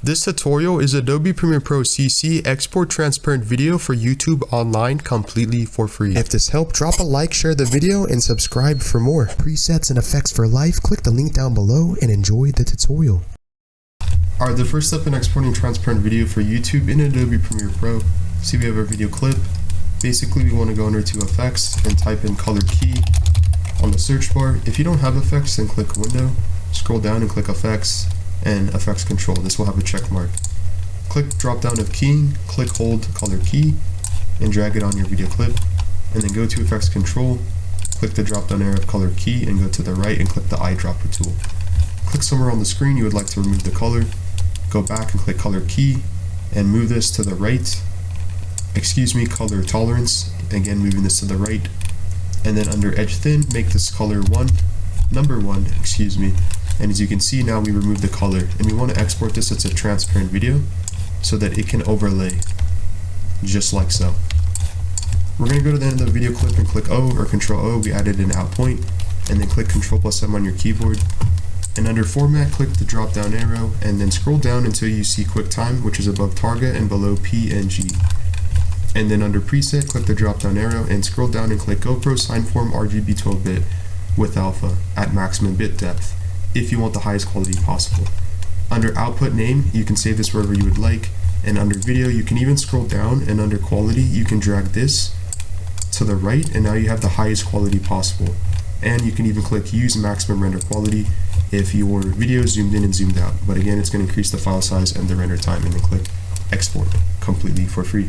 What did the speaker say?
This tutorial is Adobe Premiere Pro CC export transparent video for YouTube online completely for free. If this helped, drop a like, share the video, and subscribe for more. Presets and effects for life, click the link down below and enjoy the tutorial. Alright, the first step in exporting transparent video for YouTube in Adobe Premiere Pro. See, we have our video clip. Basically, we want to go under to effects and type in color key on the search bar. If you don't have effects, then click window, scroll down and click effects and effects control. This will have a check mark. Click drop down of keying, click hold color key and drag it on your video clip, and then go to effects control, click the drop down arrow of color key and go to the right and click the eyedropper tool. Click somewhere on the screen you would like to remove the color, go back and click color key and move this to the right, color tolerance, again moving this to the right, and then under edge thin make this color number one, and as you can see now we remove the color, and we want to export this as a transparent video so that it can overlay just like so. We're going to go to the end of the video clip and click O or Control O, we added an out point, and then click Control+M on your keyboard, and under format click the drop down arrow and then scroll down until you see QuickTime, which is above Target and below PNG. And then under preset click the drop down arrow and scroll down and click GoPro Signform RGB 12-bit with alpha at maximum bit depth if you want the highest quality possible. Under output name you can save this wherever you would like, and under video you can even scroll down and under quality you can drag this to the right and now you have the highest quality possible. And you can even click use maximum render quality if your video is zoomed in and zoomed out, but again it's going to increase the file size and the render time, and then click export completely for free.